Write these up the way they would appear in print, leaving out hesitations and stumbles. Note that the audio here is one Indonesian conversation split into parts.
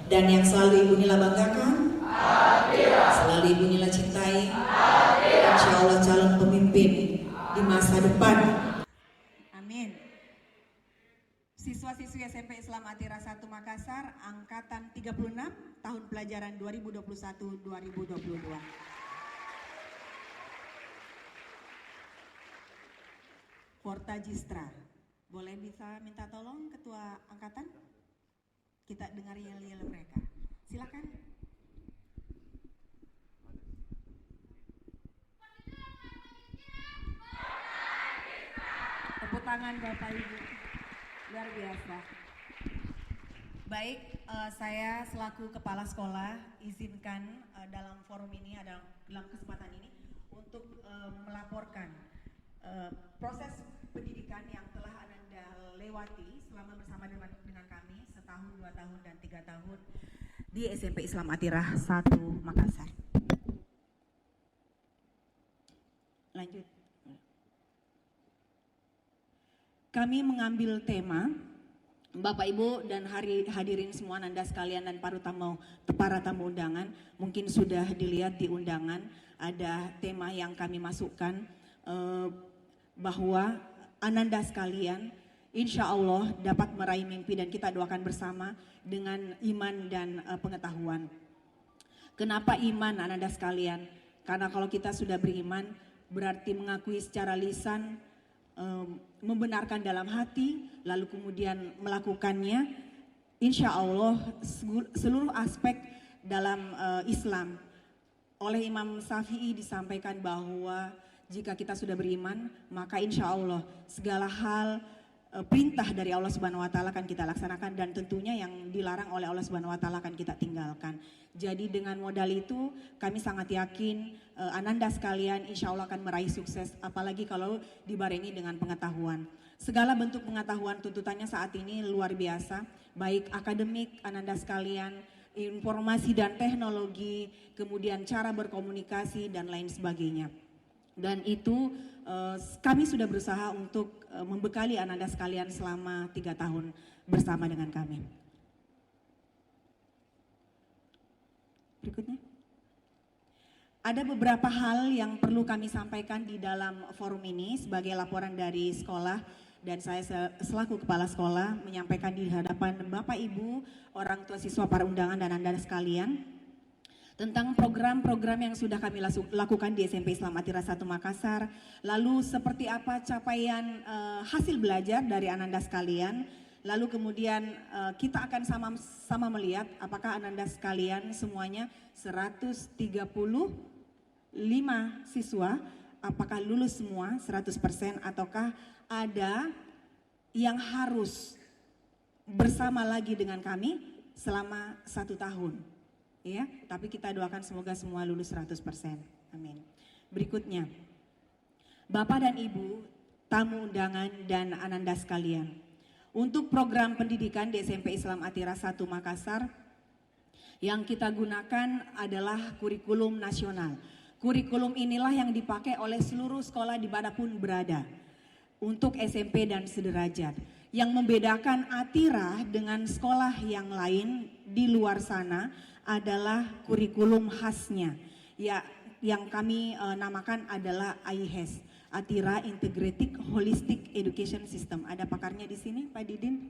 dan yang selalu Ibu Nila banggakan, selalu Ibu Nila cintai, insya Allah calon pemimpin di masa depan. Amin. Siswa-siswi SMP Islam Atira 1 Makassar, angkatan 36, tahun pelajaran 2021-2022. Fortajistra, boleh bisa minta tolong ketua angkatan? Kita dengar yel-yel mereka. Silakan. Tepuk tangan Bapak Ibu. Luar biasa. Baik, saya selaku kepala sekolah izinkan dalam forum ini, dalam kesempatan ini untuk melaporkan proses pendidikan yang telah Ananda lewati selama bersama dengan kami setahun, 2 tahun, dan 3 tahun di SMP Islam Atirah 1 Makassar. Lanjut. Kami mengambil tema, Bapak Ibu dan hadirin semua Ananda sekalian dan para tamu undangan, mungkin sudah dilihat di undangan ada tema yang kami masukkan, bahwa Ananda sekalian insya Allah dapat meraih mimpi dan kita doakan bersama dengan iman dan pengetahuan. Kenapa iman Ananda sekalian? Karena kalau kita sudah beriman berarti mengakui secara lisan, membenarkan dalam hati, lalu kemudian melakukannya. Insya Allah seluruh aspek dalam Islam, oleh Imam Syafi'i disampaikan bahwa jika kita sudah beriman, maka insya Allah segala hal perintah dari Allah Subhanahu Wa Taala akan kita laksanakan, dan tentunya yang dilarang oleh Allah Subhanahu Wa Taala akan kita tinggalkan. Jadi dengan modal itu kami sangat yakin Ananda sekalian insya Allah akan meraih sukses, apalagi kalau dibarengi dengan pengetahuan. Segala bentuk pengetahuan tuntutannya saat ini luar biasa, baik akademik Ananda sekalian, informasi dan teknologi, kemudian cara berkomunikasi dan lain sebagainya. Dan itu kami sudah berusaha untuk membekali Ananda sekalian selama 3 tahun bersama dengan kami. Berikutnya. Ada beberapa hal yang perlu kami sampaikan di dalam forum ini sebagai laporan dari sekolah, dan saya selaku kepala sekolah menyampaikan di hadapan Bapak Ibu, orang tua siswa, para undangan dan Anda sekalian tentang program-program yang sudah kami lakukan di SMP Islam Atira 1 Makassar, lalu seperti apa capaian hasil belajar dari Ananda sekalian, lalu kemudian kita akan sama-sama melihat apakah Ananda sekalian semuanya 135 siswa, apakah lulus semua 100% ataukah ada yang harus bersama lagi dengan kami selama 1 tahun. Ya, tapi kita doakan semoga semua lulus 100%. Amin. Berikutnya, Bapak dan Ibu, tamu undangan dan Ananda sekalian, untuk program pendidikan di SMP Islam Atira 1 Makassar yang kita gunakan adalah kurikulum nasional. Kurikulum inilah yang dipakai oleh seluruh sekolah dimanapun berada untuk SMP dan sederajat. Yang membedakan Atira dengan sekolah yang lain di luar sana adalah kurikulum khasnya, ya, yang kami namakan adalah AIHES, Atira Integrated Holistic Education System. Ada pakarnya di sini, Pak Didin.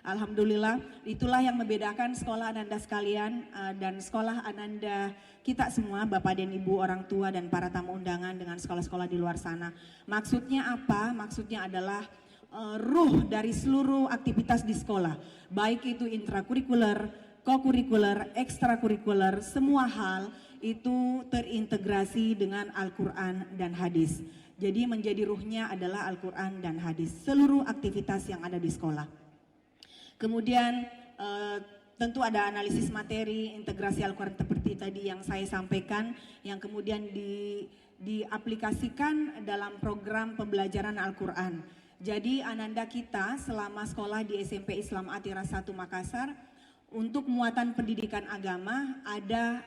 Alhamdulillah, itulah yang membedakan sekolah Ananda sekalian dan sekolah Ananda kita semua, Bapak dan Ibu, orang tua dan para tamu undangan dengan sekolah-sekolah di luar sana. Maksudnya apa? Maksudnya adalah ruh dari seluruh aktivitas di sekolah, baik itu intrakurikuler, kokurikuler, ekstrakurikuler, semua hal itu terintegrasi dengan Al-Quran dan hadis. Jadi menjadi ruhnya adalah Al-Quran dan hadis, seluruh aktivitas yang ada di sekolah. Kemudian tentu ada analisis materi, integrasi Al-Quran seperti tadi yang saya sampaikan, yang kemudian diaplikasikan dalam program pembelajaran Al-Quran. Jadi Ananda kita selama sekolah di SMP Islam Atira 1 Makassar, untuk muatan pendidikan agama ada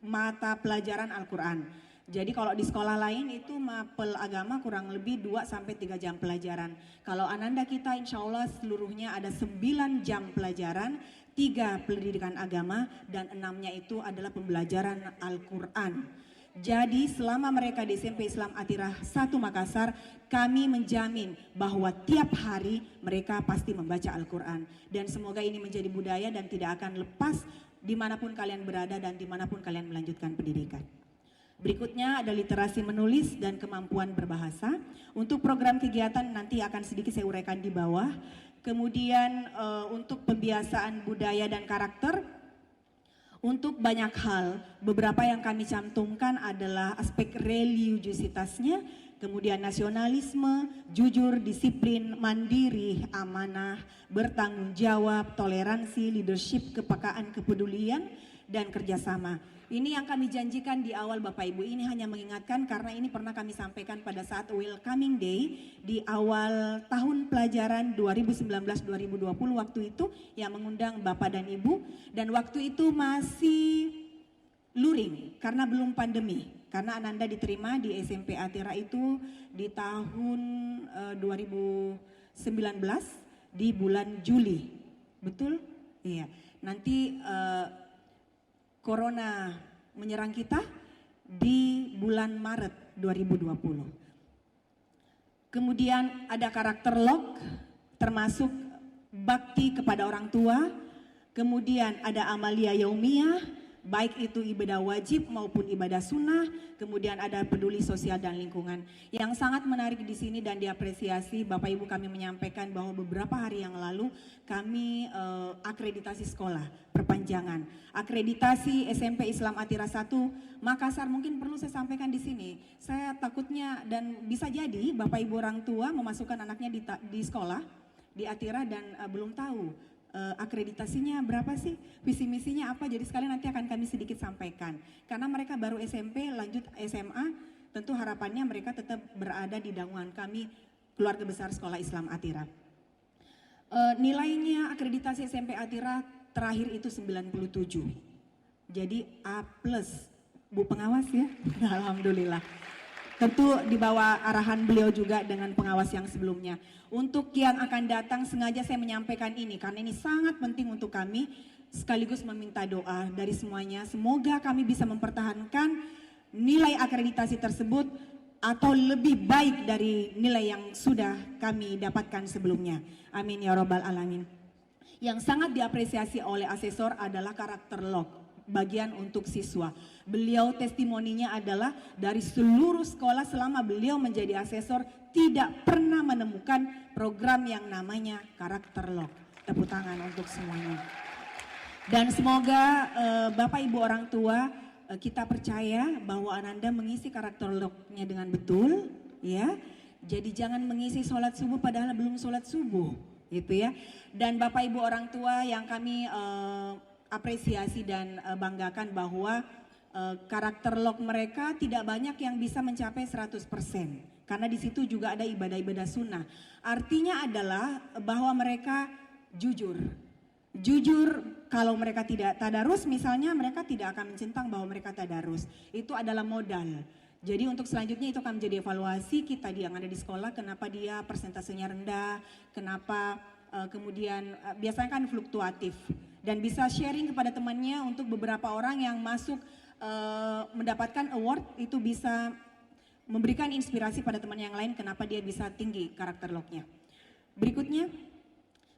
mata pelajaran Al-Quran. Jadi kalau di sekolah lain itu mapel agama kurang lebih 2-3 jam pelajaran. Kalau Ananda kita insya Allah seluruhnya ada 9 jam pelajaran, 3 pendidikan agama dan 6-nya itu adalah pembelajaran Al-Quran. Jadi selama mereka di SMP Islam Atirah 1 Makassar, kami menjamin bahwa tiap hari mereka pasti membaca Al-Quran. Dan semoga ini menjadi budaya dan tidak akan lepas dimanapun kalian berada dan dimanapun kalian melanjutkan pendidikan. Berikutnya ada literasi menulis dan kemampuan berbahasa. Untuk program kegiatan nanti akan sedikit saya uraikan di bawah. Kemudian untuk pembiasaan budaya dan karakter, untuk banyak hal, beberapa yang kami cantumkan adalah aspek religiusitasnya, kemudian nasionalisme, jujur, disiplin, mandiri, amanah, bertanggung jawab, toleransi, leadership, kepekaan, kepedulian, dan kerjasama. Ini yang kami janjikan di awal Bapak Ibu, ini hanya mengingatkan karena ini pernah kami sampaikan pada saat Welcoming Day di awal tahun pelajaran 2019-2020 waktu itu yang mengundang Bapak dan Ibu, dan waktu itu masih luring karena belum pandemi. Karena Ananda diterima di SMP Atira itu di tahun 2019 di bulan Juli, betul? Iya, nanti Corona menyerang kita di bulan Maret 2020. Kemudian ada karakter log termasuk bakti kepada orang tua. Kemudian ada amalia yaumiyah, baik itu ibadah wajib maupun ibadah sunnah. Kemudian ada peduli sosial dan lingkungan. Yang sangat menarik di sini dan diapresiasi Bapak Ibu, kami menyampaikan bahwa beberapa hari yang lalu kami akreditasi sekolah perpanjangan. Akreditasi SMP Islam Atira 1 Makassar, mungkin perlu saya sampaikan di sini. Saya takutnya dan bisa jadi Bapak Ibu orang tua memasukkan anaknya di sekolah di Atira dan belum tahu akreditasinya berapa sih, visi misinya apa, jadi sekalian nanti akan kami sedikit sampaikan. Karena mereka baru SMP, lanjut SMA, tentu harapannya mereka tetap berada di naungan kami, Keluarga Besar Sekolah Islam Atira. Nilainya akreditasi SMP Atira terakhir itu 97, jadi A+, Bu pengawas ya, alhamdulillah. Tentu di bawah arahan beliau juga dengan pengawas yang sebelumnya. Untuk yang akan datang sengaja saya menyampaikan ini karena ini sangat penting untuk kami, sekaligus meminta doa dari semuanya. Semoga kami bisa mempertahankan nilai akreditasi tersebut atau lebih baik dari nilai yang sudah kami dapatkan sebelumnya. Amin ya robbal alamin. Yang sangat diapresiasi oleh asesor adalah karakter log, bagian untuk siswa. Beliau testimoninya adalah dari seluruh sekolah selama beliau menjadi asesor tidak pernah menemukan program yang namanya karakter log. Tepuk tangan untuk semuanya. Dan semoga Bapak Ibu orang tua kita percaya bahwa Ananda mengisi karakter lognya dengan betul, ya. Jadi jangan mengisi sholat subuh padahal belum sholat subuh, gitu ya. Dan Bapak Ibu orang tua yang kami apresiasi dan banggakan bahwa karakter log mereka tidak banyak yang bisa mencapai 100%. Karena di situ juga ada ibadah-ibadah sunnah. Artinya adalah bahwa mereka jujur. Jujur kalau mereka tidak tadarus misalnya mereka tidak akan mencentang bahwa mereka tadarus. Itu adalah modal. Jadi untuk selanjutnya itu akan menjadi evaluasi kita yang ada di sekolah, kenapa dia persentasenya rendah, kenapa kemudian biasanya kan fluktuatif. Dan bisa sharing kepada temannya untuk beberapa orang yang masuk mendapatkan award itu bisa memberikan inspirasi pada teman yang lain kenapa dia bisa tinggi karakter lognya. Berikutnya,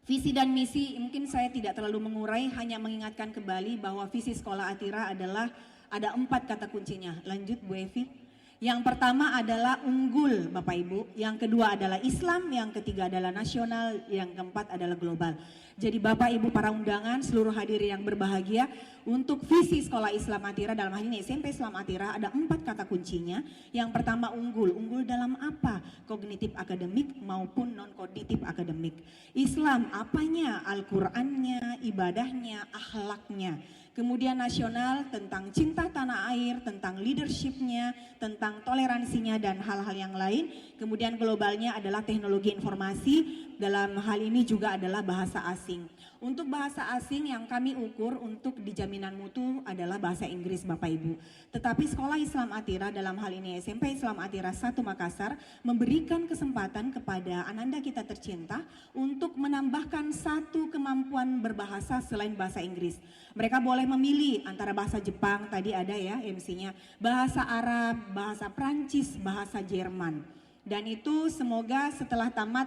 visi dan misi mungkin saya tidak terlalu mengurai, hanya mengingatkan kembali bahwa visi sekolah Atira adalah ada 4 kata kuncinya. Lanjut Bu Evi. Yang pertama adalah unggul Bapak Ibu, yang kedua adalah Islam, yang ketiga adalah nasional, yang keempat adalah global. Jadi Bapak Ibu para undangan, seluruh hadirin yang berbahagia, untuk visi sekolah Islam Atira dalam hal ini SMP Islam Atira ada 4 kata kuncinya. Yang pertama unggul, unggul dalam apa? Kognitif akademik maupun non-kognitif akademik. Islam apanya? Al-Qur'annya, ibadahnya, akhlaknya. Kemudian nasional tentang cinta tanah air, tentang leadershipnya, tentang toleransinya dan hal-hal yang lain. Kemudian globalnya adalah teknologi informasi, dalam hal ini juga adalah bahasa asing. Untuk bahasa asing yang kami ukur untuk di jaminan mutu adalah bahasa Inggris Bapak Ibu. Tetapi Sekolah Islam Atira dalam hal ini SMP Islam Atira 1 Makassar memberikan kesempatan kepada ananda kita tercinta untuk menambahkan satu kemampuan berbahasa selain bahasa Inggris. Mereka boleh memilih antara bahasa Jepang, tadi ada ya MC-nya, bahasa Arab, bahasa Prancis, bahasa Jerman. Dan itu semoga setelah tamat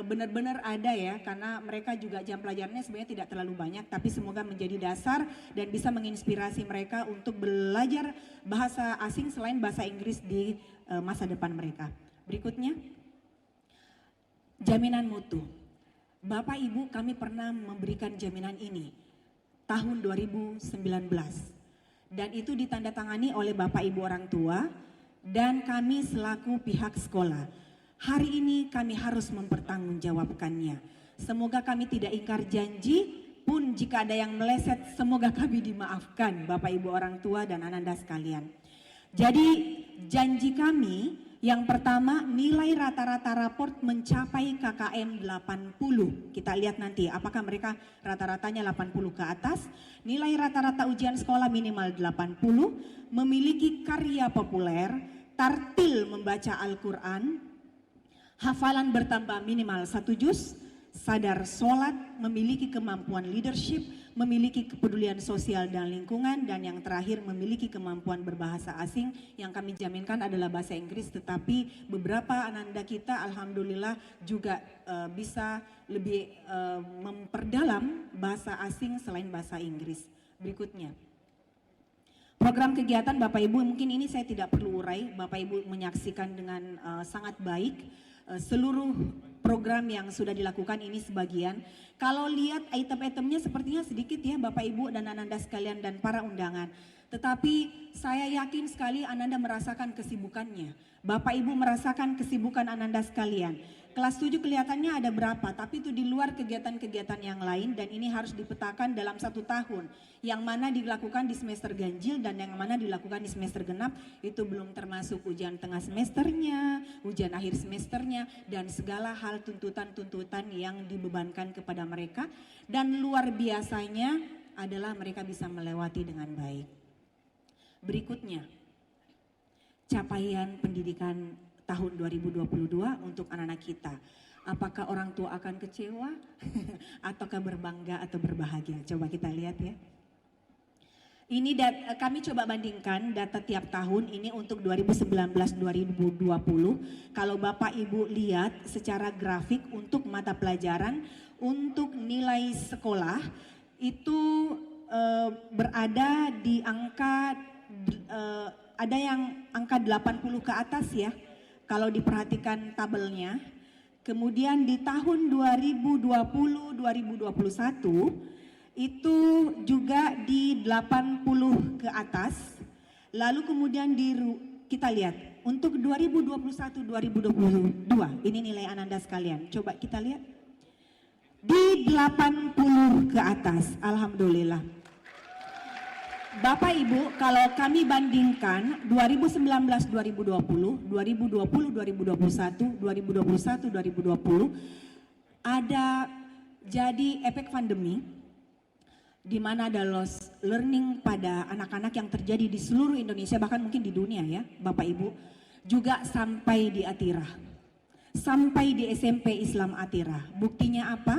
benar-benar ada ya, karena mereka juga jam pelajarannya sebenarnya tidak terlalu banyak, tapi semoga menjadi dasar dan bisa menginspirasi mereka untuk belajar bahasa asing selain bahasa Inggris di masa depan mereka. Berikutnya, jaminan mutu. Bapak Ibu, kami pernah memberikan jaminan ini tahun 2019 dan itu ditandatangani oleh Bapak Ibu orang tua dan kami selaku pihak sekolah. Hari ini kami harus mempertanggungjawabkannya. Semoga kami tidak ingkar janji, pun jika ada yang meleset semoga kami dimaafkan Bapak Ibu orang tua dan ananda sekalian. Jadi janji kami yang pertama, nilai rata-rata raport mencapai KKM 80. Kita lihat nanti apakah mereka rata-ratanya 80 ke atas. Nilai rata-rata ujian sekolah minimal 80, memiliki karya populer, tartil membaca Al-Quran, hafalan bertambah minimal 1 juz, sadar sholat, memiliki kemampuan leadership, memiliki kepedulian sosial dan lingkungan, dan yang terakhir memiliki kemampuan berbahasa asing yang kami jaminkan adalah bahasa Inggris, tetapi beberapa ananda kita alhamdulillah juga bisa lebih memperdalam bahasa asing selain bahasa Inggris. Berikutnya. Program kegiatan Bapak Ibu, mungkin ini saya tidak perlu urai, Bapak Ibu menyaksikan dengan sangat baik seluruh program yang sudah dilakukan ini sebagian. Kalau lihat item-itemnya sepertinya sedikit ya Bapak Ibu dan ananda sekalian dan para undangan. Tetapi saya yakin sekali ananda merasakan kesibukannya. Bapak Ibu merasakan kesibukan ananda sekalian. Kelas 7 kelihatannya ada berapa, tapi itu di luar kegiatan-kegiatan yang lain dan ini harus dipetakan dalam 1 tahun. Yang mana dilakukan di semester ganjil dan yang mana dilakukan di semester genap, itu belum termasuk ujian tengah semesternya, ujian akhir semesternya, dan segala hal tuntutan-tuntutan yang dibebankan kepada mereka. Dan luar biasanya adalah mereka bisa melewati dengan baik. Berikutnya, capaian pendidikan tahun 2022 untuk anak-anak kita. Apakah orang tua akan kecewa ataukah berbangga atau berbahagia? Coba kita lihat ya. Ini kami coba bandingkan data tiap tahun ini untuk 2019-2020. Kalau Bapak Ibu lihat secara grafik untuk mata pelajaran, untuk nilai sekolah itu berada di angka ada yang angka 80 ke atas ya. Kalau diperhatikan tabelnya, kemudian di tahun 2020-2021 itu juga di 80 ke atas. Lalu kemudian kita lihat untuk 2021-2022 ini nilai ananda sekalian. Coba kita lihat di 80 ke atas, alhamdulillah. Bapak Ibu, kalau kami bandingkan 2019-2020, 2020-2021, 2021-2020 ada jadi efek pandemi di mana ada loss learning pada anak-anak yang terjadi di seluruh Indonesia, bahkan mungkin di dunia ya Bapak Ibu, juga sampai di Atira, sampai di SMP Islam Atira. Buktinya apa?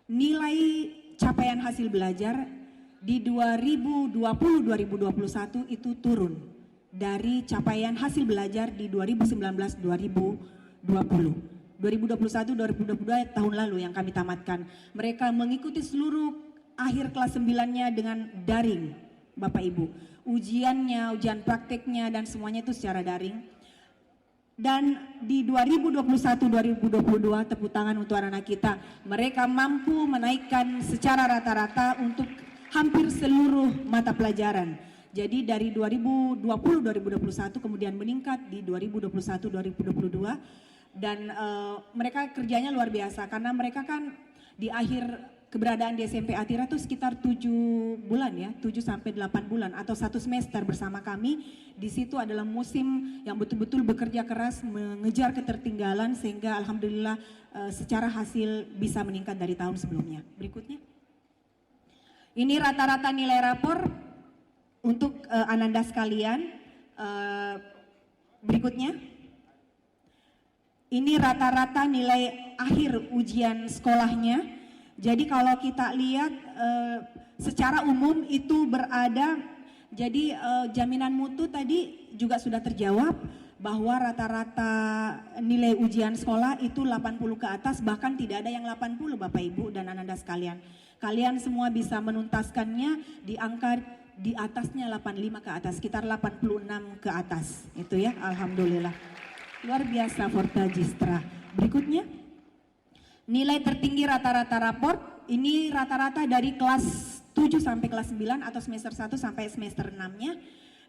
Nilai capaian hasil belajar di 2020-2021 itu turun dari capaian hasil belajar di 2019-2020. 2021-2022 tahun lalu yang kami tamatkan. Mereka mengikuti seluruh akhir kelas 9-nya dengan daring, Bapak Ibu. Ujiannya, ujian prakteknya dan semuanya itu secara daring. Dan di 2021-2022 tepuk tangan untuk anak-anak kita. Mereka mampu menaikkan secara rata-rata untuk hampir seluruh mata pelajaran. Jadi dari 2020-2021 kemudian meningkat di 2021-2022 dan mereka kerjanya luar biasa karena mereka kan di akhir keberadaan di SMP Atira itu sekitar 7 bulan ya, 7 sampai 8 bulan atau 1 semester bersama kami. Di situ adalah musim yang betul-betul bekerja keras mengejar ketertinggalan sehingga alhamdulillah secara hasil bisa meningkat dari tahun sebelumnya. Berikutnya. Ini rata-rata nilai rapor untuk Ananda sekalian. Berikutnya. Ini rata-rata nilai akhir ujian sekolahnya. Jadi kalau kita lihat secara umum itu berada, jadi jaminan mutu tadi juga sudah terjawab bahwa rata-rata nilai ujian sekolah itu 80 ke atas, bahkan tidak ada yang 80 Bapak Ibu dan Ananda sekalian. Kalian semua bisa menuntaskannya di angka di atasnya 85 ke atas, sekitar 86 ke atas. Itu ya, alhamdulillah. Luar biasa Fortajistra. Berikutnya. Nilai tertinggi rata-rata raport, ini rata-rata dari kelas 7 sampai kelas 9 atau semester 1 sampai semester 6-nya.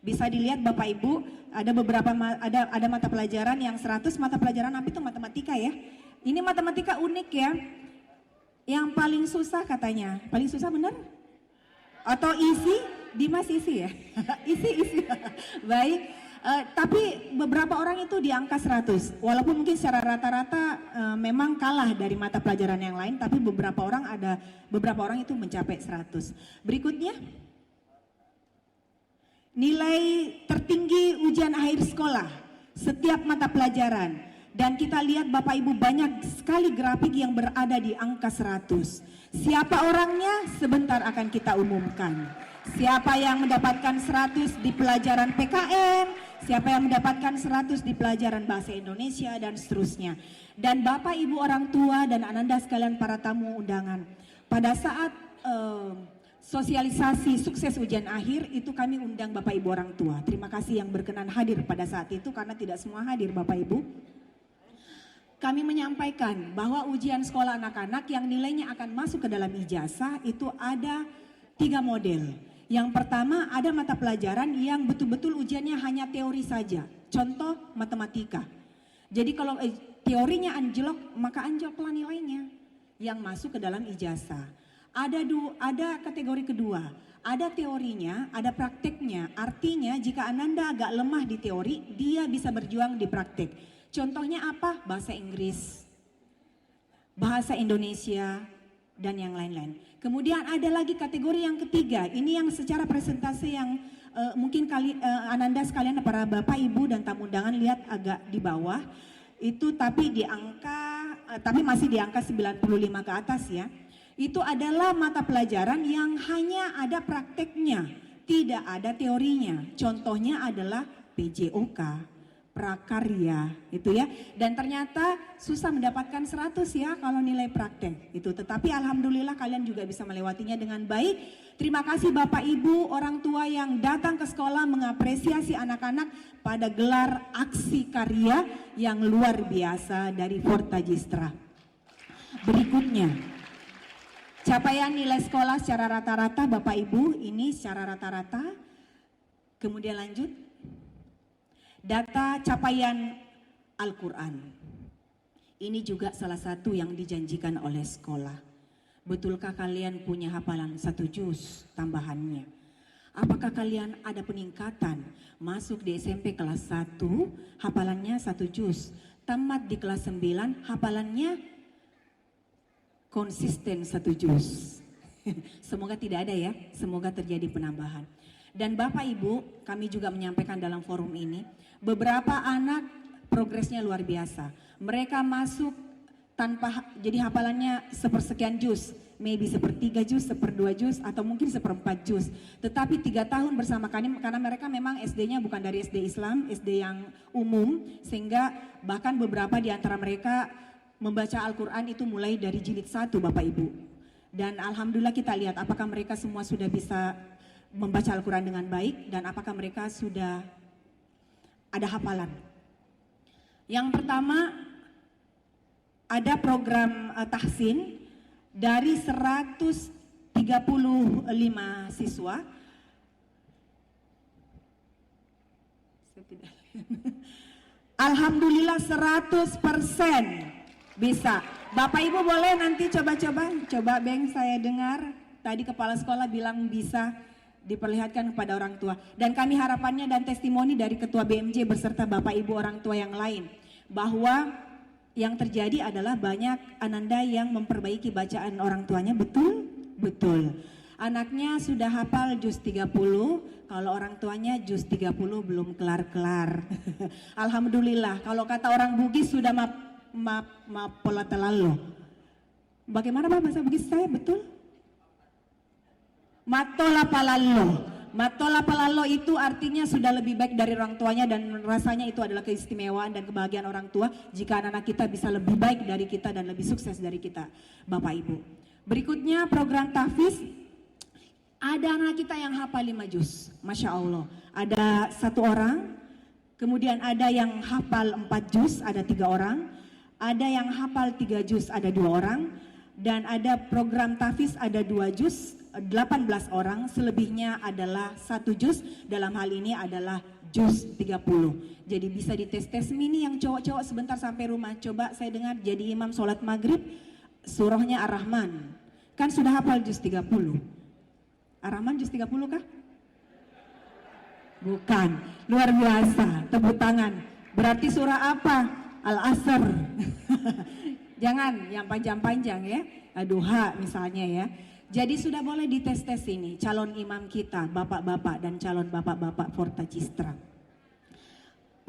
Bisa dilihat Bapak Ibu, ada beberapa ada mata pelajaran yang 100 mata pelajaran apa itu matematika ya. Ini matematika unik ya. Yang paling susah katanya. Paling susah benar? Atau isi? Dimas isi ya? isi. Baik. Tapi beberapa orang itu di angka 100, walaupun mungkin secara rata-rata memang kalah dari mata pelajaran yang lain, tapi beberapa orang itu mencapai 100. Berikutnya, nilai tertinggi ujian akhir sekolah, setiap mata pelajaran. Dan kita lihat Bapak Ibu banyak sekali grafik yang berada di angka 100. Siapa orangnya? Sebentar akan kita umumkan. Siapa yang mendapatkan 100 di pelajaran PKN, siapa yang mendapatkan 100 di pelajaran bahasa Indonesia dan seterusnya. Dan Bapak Ibu orang tua dan Ananda sekalian para tamu undangan, pada saat sosialisasi sukses ujian akhir itu kami undang Bapak Ibu orang tua. Terima kasih yang berkenan hadir pada saat itu karena tidak semua hadir Bapak Ibu. Kami menyampaikan bahwa ujian sekolah anak-anak yang nilainya akan masuk ke dalam ijazah itu ada 3 model. Yang pertama ada mata pelajaran yang betul-betul ujiannya hanya teori saja. Contoh matematika. Jadi kalau teorinya anjlok maka anjloklah nilainya yang masuk ke dalam ijazah. Ada kategori kedua. Ada teorinya, ada prakteknya. Artinya jika Ananda agak lemah di teori, dia bisa berjuang di praktek. Contohnya apa? Bahasa Inggris, bahasa Indonesia, dan yang lain-lain. Kemudian ada lagi kategori yang ketiga, ini yang secara presentasi yang mungkin Ananda sekalian para Bapak Ibu dan tamu undangan lihat agak di bawah. Itu tapi masih di angka 95 ke atas ya. Itu adalah mata pelajaran yang hanya ada prakteknya, tidak ada teorinya. Contohnya adalah PJOK. Prakarya itu ya, dan ternyata susah mendapatkan 100 ya kalau nilai praktek itu, tetapi alhamdulillah kalian juga bisa melewatinya dengan baik. Terima kasih Bapak Ibu orang tua yang datang ke sekolah mengapresiasi anak-anak pada gelar aksi karya yang luar biasa dari Fortajistra. Berikutnya, capaian nilai sekolah secara rata-rata Bapak Ibu, ini secara rata-rata. Kemudian lanjut. Data capaian Al-Quran. Ini juga salah satu yang dijanjikan oleh sekolah. Betulkah kalian punya hafalan 1 juz tambahannya? Apakah kalian ada peningkatan? Masuk di SMP kelas 1, hafalannya 1 juz. Tamat di kelas 9, hafalannya konsisten 1 juz. Semoga tidak ada ya, semoga terjadi penambahan. Dan Bapak Ibu, kami juga menyampaikan dalam forum ini, beberapa anak progresnya luar biasa. Mereka masuk tanpa, jadi hafalannya sepersekian juz, maybe 1/3 juz, 1/2 juz, atau mungkin 1/4 juz. Tetapi 3 tahun bersama kami, karena mereka memang SD-nya bukan dari SD Islam, SD yang umum, sehingga bahkan beberapa di antara mereka membaca Al-Quran itu mulai dari jilid 1 Bapak Ibu. Dan alhamdulillah kita lihat apakah mereka semua sudah bisa membaca Al-Quran dengan baik dan apakah mereka sudah ada hafalan. Yang pertama ada program tahsin dari 135 siswa. Alhamdulillah 100% Bisa. Bapak Ibu boleh nanti coba Beng, saya dengar tadi kepala sekolah bilang bisa diperlihatkan kepada orang tua. Dan kami harapannya dan testimoni dari Ketua BMJ beserta Bapak Ibu orang tua yang lain, bahwa yang terjadi adalah banyak ananda yang memperbaiki bacaan orang tuanya, betul? Betul. Anaknya sudah hafal juz 30, kalau orang tuanya juz 30 belum kelar-kelar. Alhamdulillah, kalau kata orang Bugis sudah pola telalo. Bagaimana Pak bahasa Bugis saya, betul? Matola palalo. Matola palalo itu artinya sudah lebih baik dari orang tuanya, dan rasanya itu adalah keistimewaan dan kebahagiaan orang tua jika anak-anak kita bisa lebih baik dari kita dan lebih sukses dari kita, Bapak Ibu. Berikutnya program tahfiz. Ada anak kita yang hafal 5 juz, Masya Allah. Ada 1 orang, kemudian ada yang hafal 4 juz, ada 3 orang. Ada yang hafal 3 juz, ada 2 orang. Dan ada program tahfiz ada 2 juz, 18 orang, selebihnya adalah 1 juz, dalam hal ini adalah juz 30. Jadi bisa dites-tes mini yang cowok-cowok sebentar sampai rumah. Coba saya dengar jadi imam sholat maghrib, surahnya Ar-Rahman. Kan sudah hafal juz 30. Ar-Rahman juz 30 kah? Bukan, luar biasa, tepuk tangan. Berarti surah apa? Al-Asr. Jangan yang panjang-panjang ya, Duha misalnya ya. Jadi sudah boleh dites-tes ini calon imam kita, bapak-bapak dan calon bapak-bapak Fortagistra.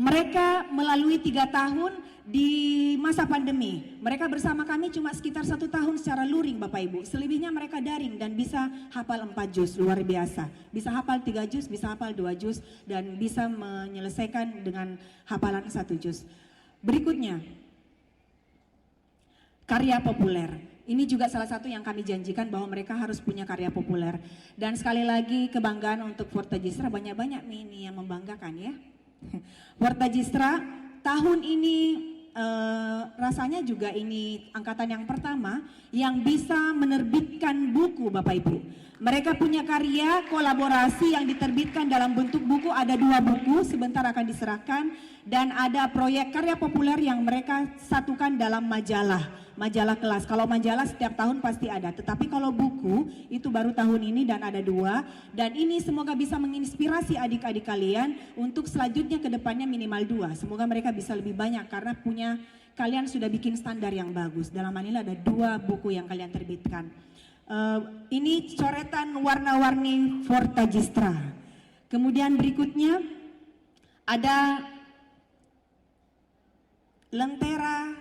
Mereka melalui 3 tahun di masa pandemi. Mereka bersama kami cuma sekitar 1 tahun secara luring Bapak Ibu. Selebihnya mereka daring dan bisa hafal 4 juz, luar biasa. Bisa hafal 3 juz, bisa hafal 2 juz, dan bisa menyelesaikan dengan hafalan 1 juz. Berikutnya, karya populer. Ini juga salah satu yang kami janjikan bahwa mereka harus punya karya populer. Dan sekali lagi kebanggaan untuk Fortagistra, banyak-banyak ini yang membanggakan ya. Fortagistra tahun ini rasanya juga ini angkatan yang pertama yang bisa menerbitkan buku Bapak Ibu. Mereka punya karya kolaborasi yang diterbitkan dalam bentuk buku, ada 2 buku sebentar akan diserahkan, dan ada proyek karya populer yang mereka satukan dalam majalah kelas. Kalau majalah setiap tahun pasti ada, tetapi kalau buku itu baru tahun ini dan ada 2, dan ini semoga bisa menginspirasi adik-adik kalian untuk selanjutnya ke depannya minimal 2. Semoga mereka bisa lebih banyak karena kalian sudah bikin standar yang bagus. Dalam hal ini ada 2 buku yang kalian terbitkan. Ini coretan warna-warni Fortagistra. Kemudian berikutnya ada lentera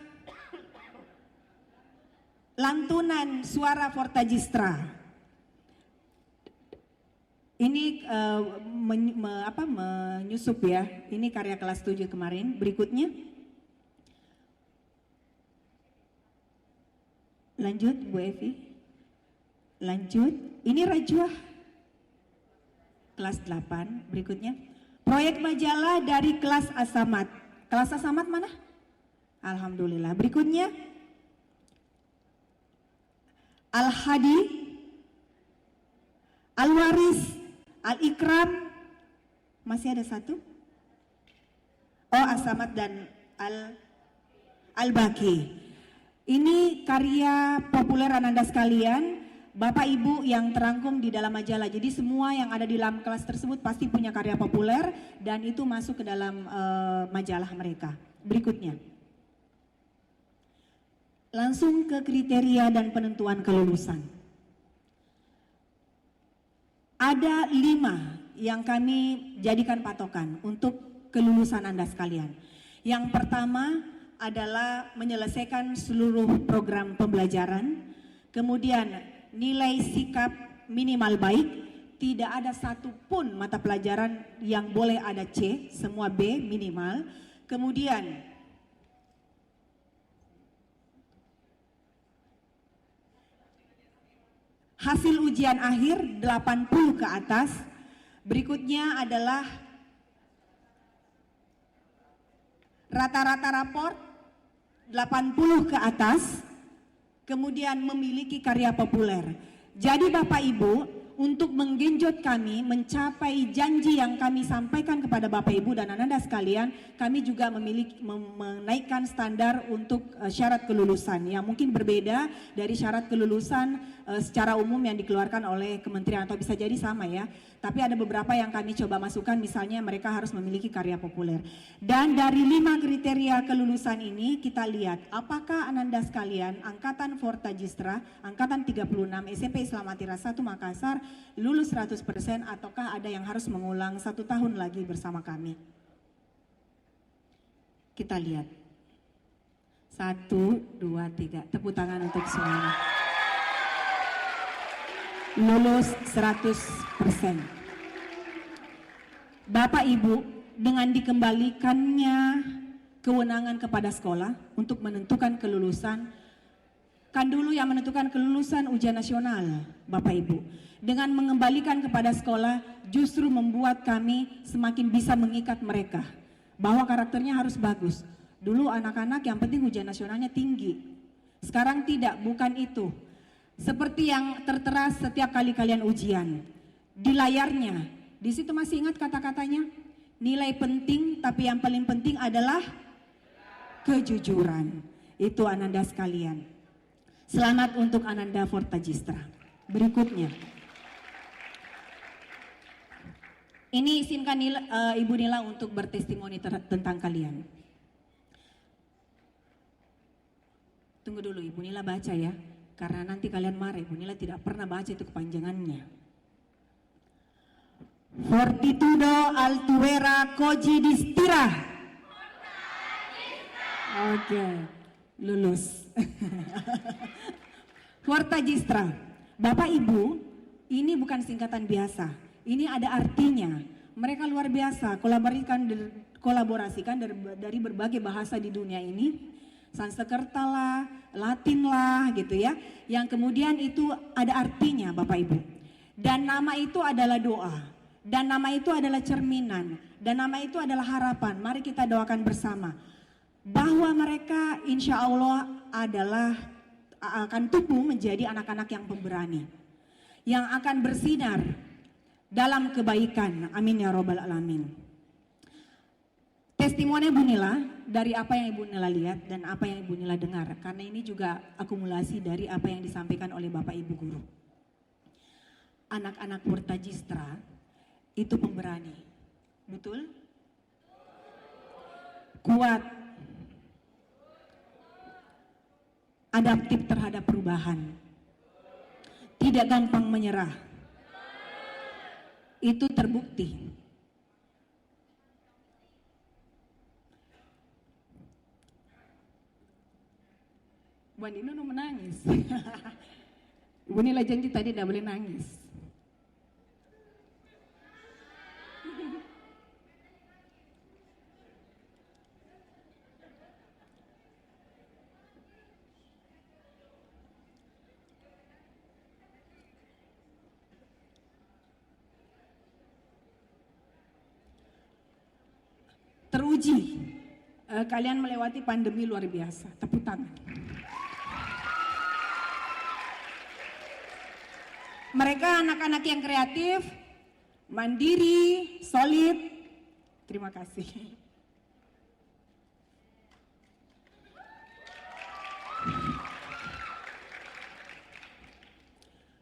lantunan suara Fortagistra. Ini menyusup ya. Ini karya kelas 7 kemarin. Berikutnya, lanjut Bu Evi. Lanjut, ini Rajwa kelas 8. Berikutnya, proyek majalah dari kelas Asamat. Kelas Asamat mana? Alhamdulillah. Berikutnya, Al-Hadi, Al-Waris, Al-Ikram, masih ada 1? Oh, Asamat dan Al-Baki. Ini karya populer ananda sekalian, Bapak Ibu yang terangkum di dalam majalah. Jadi semua yang ada di dalam kelas tersebut pasti punya karya populer dan itu masuk ke dalam majalah mereka. Berikutnya, langsung ke kriteria dan penentuan kelulusan. Ada 5 yang kami jadikan patokan untuk kelulusan Anda sekalian. Yang pertama adalah menyelesaikan seluruh program pembelajaran, kemudian nilai sikap minimal baik, tidak ada satupun mata pelajaran yang boleh ada C, semua B minimal. Kemudian hasil ujian akhir 80 ke atas. Berikutnya adalah rata-rata raport 80 ke atas. Kemudian memiliki karya populer. Jadi Bapak Ibu, untuk menggenjot kami mencapai janji yang kami sampaikan kepada Bapak Ibu dan Ananda sekalian, kami juga menaikkan standar untuk syarat kelulusan yang mungkin berbeda dari syarat kelulusan secara umum yang dikeluarkan oleh kementerian, atau bisa jadi sama ya. Tapi ada beberapa yang kami coba masukkan, misalnya mereka harus memiliki karya populer. Dan dari 5 kriteria kelulusan ini kita lihat apakah Ananda sekalian angkatan Fortagistra, angkatan 36 SMP Islam Atira 1 Makassar lulus 100% ataukah ada yang harus mengulang 1 tahun lagi bersama kami. Kita lihat. 1, 2, 3. Tepuk tangan untuk semuanya. Lulus 100%. Bapak Ibu, dengan dikembalikannya kewenangan kepada sekolah untuk menentukan kelulusan, kan dulu yang menentukan kelulusan ujian nasional, Bapak Ibu. Dengan mengembalikan kepada sekolah justru membuat kami semakin bisa mengikat mereka bahwa karakternya harus bagus. Dulu anak-anak yang penting ujian nasionalnya tinggi. Sekarang tidak, bukan itu. Seperti yang tertera setiap kali kalian ujian. Di layarnya, di situ masih ingat kata-katanya? Nilai penting, tapi yang paling penting adalah kejujuran. Itu Ananda sekalian. Selamat untuk Ananda Fortagistra. Berikutnya. Ini izinkan Ibu Nila untuk bertestimoni tentang kalian. Tunggu dulu, Ibu Nila baca ya. Karena nanti kalian marah, Ibu Nila tidak pernah baca itu kepanjangannya. Fortitudo Altuera Koji Distira. Oke, lulus. Fortagistra. Bapak Ibu, ini bukan singkatan biasa. Ini ada artinya. Mereka luar biasa, kolaborasikan dari berbagai bahasa di dunia ini. Sanskerta lah, Latin lah gitu ya. Yang kemudian itu ada artinya Bapak Ibu. Dan nama itu adalah doa. Dan nama itu adalah cerminan. Dan nama itu adalah harapan. Mari kita doakan bersama. Bahwa mereka insya Allah akan tumbuh menjadi anak-anak yang pemberani. Yang akan bersinar dalam kebaikan. Amin ya robbal alamin. Testimoni Ibu Nila dari apa yang Ibu Nila lihat dan apa yang Ibu Nila dengar. Karena ini juga akumulasi dari apa yang disampaikan oleh Bapak Ibu Guru. Anak-anak Fortagistra itu pemberani. Betul? Kuat. Adaptif terhadap perubahan. Tidak gampang menyerah. Itu terbukti. Bu Andino menangis. Ibu Nila janji tadi tidak boleh nangis. Teruji, kalian melewati pandemi luar biasa. Tepuk tangan. Mereka anak-anak yang kreatif, mandiri, solid. Terima kasih.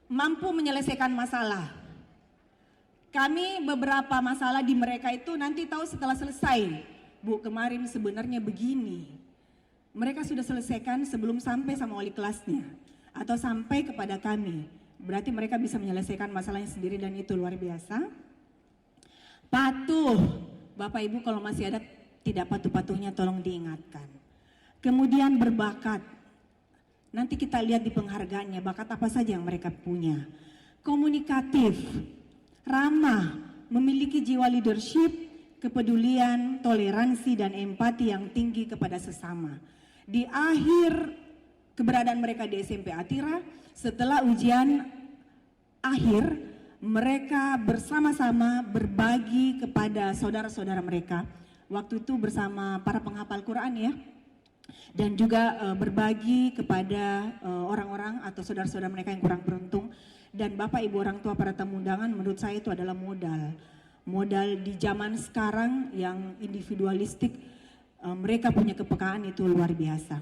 Mampu menyelesaikan masalah. Kami beberapa masalah di mereka itu nanti tahu setelah selesai. Bu, kemarin sebenarnya begini. Mereka sudah selesaikan sebelum sampai sama wali kelasnya. Atau sampai kepada kami. Berarti mereka bisa menyelesaikan masalahnya sendiri dan itu luar biasa. Patuh. Bapak Ibu kalau masih ada tidak patuh-patuhnya tolong diingatkan. Kemudian berbakat. Nanti kita lihat di penghargaannya bakat apa saja yang mereka punya. Komunikatif. Ramah, memiliki jiwa leadership, kepedulian, toleransi, dan empati yang tinggi kepada sesama. Di akhir keberadaan mereka di SMP Atira, setelah ujian akhir, mereka bersama-sama berbagi kepada saudara-saudara mereka. Waktu itu bersama para penghafal Quran ya. dan juga berbagi kepada orang-orang atau saudara-saudara mereka yang kurang beruntung. Dan Bapak Ibu orang tua para tamu undangan, menurut saya itu adalah modal di zaman sekarang yang individualistik. Mereka punya kepekaan itu luar biasa.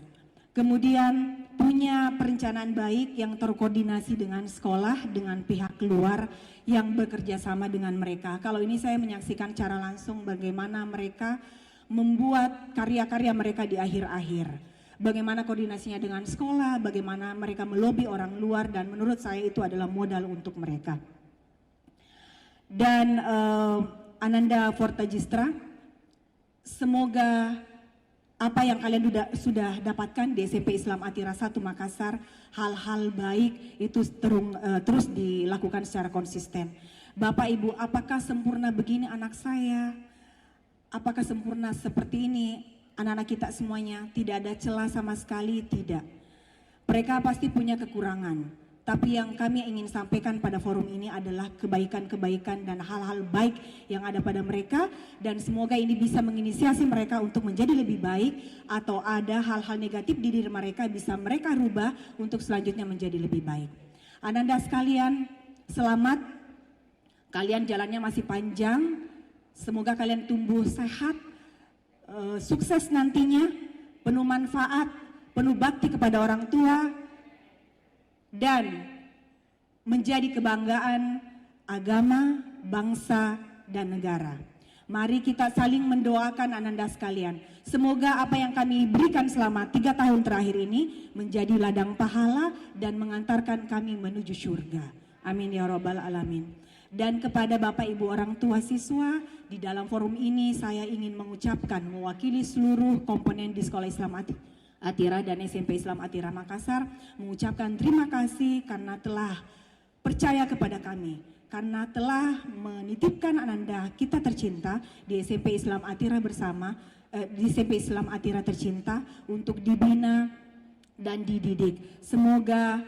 Kemudian punya perencanaan baik yang terkoordinasi dengan sekolah, dengan pihak luar yang bekerja sama dengan mereka. Kalau ini saya menyaksikan secara langsung bagaimana mereka membuat karya-karya mereka di akhir-akhir. Bagaimana koordinasinya dengan sekolah, bagaimana mereka melobi orang luar, dan menurut saya itu adalah modal untuk mereka. Dan Ananda Fortajistra, semoga apa yang kalian sudah dapatkan di SMP Islam Atira 1 Makassar, hal-hal baik itu terus dilakukan secara konsisten. Bapak Ibu, apakah sempurna begini anak saya? Apakah sempurna seperti ini anak-anak kita semuanya? Tidak ada celah sama sekali, tidak. Mereka pasti punya kekurangan. Tapi yang kami ingin sampaikan pada forum ini adalah kebaikan-kebaikan dan hal-hal baik yang ada pada mereka, dan semoga ini bisa menginisiasi mereka untuk menjadi lebih baik, atau ada hal-hal negatif di diri mereka bisa mereka rubah untuk selanjutnya menjadi lebih baik. Ananda sekalian, selamat. Kalian jalannya masih panjang. Semoga kalian tumbuh sehat, sukses nantinya, penuh manfaat, penuh bakti kepada orang tua, dan menjadi kebanggaan agama, bangsa, dan negara. Mari kita saling mendoakan Ananda sekalian. Semoga apa yang kami berikan selama 3 tahun terakhir ini menjadi ladang pahala dan mengantarkan kami menuju surga. Amin ya Rabbal Alamin. Dan kepada Bapak Ibu orang tua siswa, di dalam forum ini saya ingin mengucapkan mewakili seluruh komponen di Sekolah Islam Atira dan SMP Islam Atira Makassar, mengucapkan terima kasih karena telah percaya kepada kami, karena telah menitipkan Ananda kita tercinta di SMP Islam Atira di SMP Islam Atira tercinta untuk dibina dan dididik. Semoga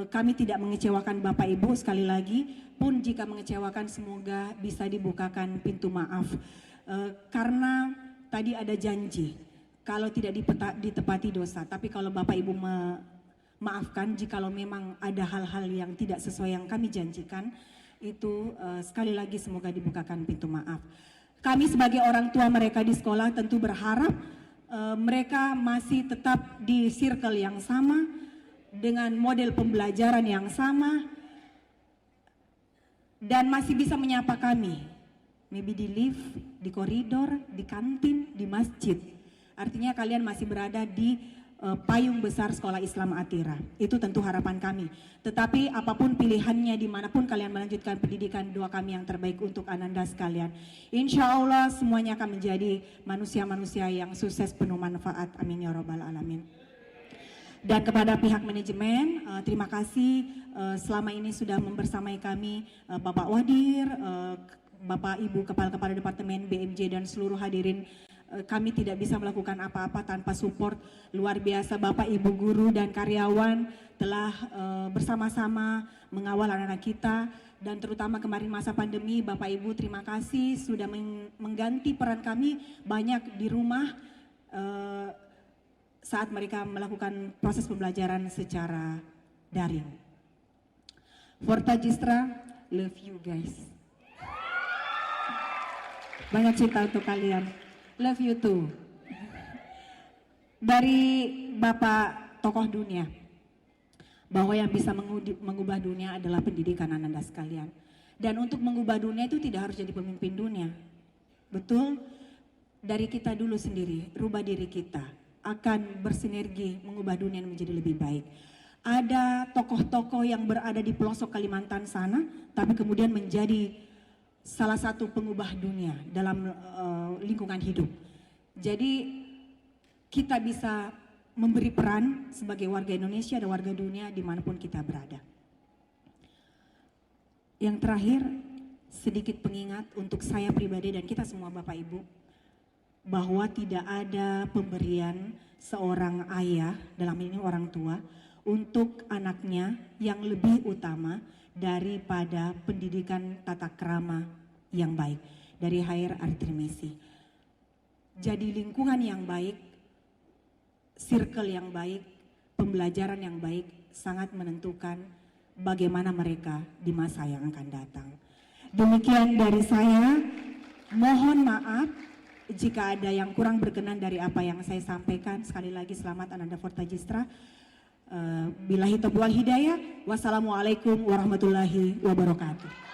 kami tidak mengecewakan Bapak Ibu. Sekali lagi, pun jika mengecewakan, semoga bisa dibukakan pintu maaf. Karena tadi ada janji, kalau tidak ditepati dosa. Tapi kalau Bapak Ibu maafkan, jikalau memang ada hal-hal yang tidak sesuai yang kami janjikan, itu sekali lagi semoga dibukakan pintu maaf. Kami sebagai orang tua mereka di sekolah tentu berharap mereka masih tetap di circle yang sama, dengan model pembelajaran yang sama, dan masih bisa menyapa kami, maybe di lift, di koridor, di kantin, di masjid. Artinya kalian masih berada di payung besar Sekolah Islam Atira. Itu tentu harapan kami. Tetapi apapun pilihannya, dimanapun kalian melanjutkan pendidikan, doa kami yang terbaik untuk Ananda sekalian. Insya Allah semuanya akan menjadi manusia-manusia yang sukses, penuh manfaat. Amin ya Rabbal Alamin. Dan kepada pihak manajemen, terima kasih selama ini sudah membersamai kami, Bapak Wadir, Bapak Ibu Kepala-Kepala Departemen BMJ, dan seluruh hadirin. Kami tidak bisa melakukan apa-apa tanpa support luar biasa Bapak Ibu guru dan karyawan telah bersama-sama mengawal anak-anak kita, dan terutama kemarin masa pandemi, Bapak Ibu terima kasih sudah mengganti peran kami banyak di rumah saat mereka melakukan proses pembelajaran secara daring. Fortajistra, love you guys. Banyak cinta untuk kalian. Love you too. Dari Bapak tokoh dunia, bahwa yang bisa mengubah dunia adalah pendidikan Ananda sekalian. Dan untuk mengubah dunia itu tidak harus jadi pemimpin dunia. Betul? Dari kita dulu sendiri, rubah diri kita, akan bersinergi mengubah dunia menjadi lebih baik. Ada tokoh-tokoh yang berada di pelosok Kalimantan sana, tapi kemudian menjadi salah satu pengubah dunia dalam lingkungan hidup. Jadi kita bisa memberi peran sebagai warga Indonesia dan warga dunia dimanapun kita berada. Yang terakhir, sedikit pengingat untuk saya pribadi dan kita semua Bapak Ibu, bahwa tidak ada pemberian seorang ayah, dalam ini orang tua, untuk anaknya yang lebih utama daripada pendidikan tata krama yang baik dari Hair Artrimesi. Jadi lingkungan yang baik circle yang baik, pembelajaran yang baik sangat menentukan bagaimana mereka di masa yang akan datang. Demikian dari saya, mohon maaf jika ada yang kurang berkenan dari apa yang saya sampaikan. Sekali lagi selamat Ananda Fortajistra. Billahi taufiq wal hidayah. Wassalamualaikum warahmatullahi wabarakatuh.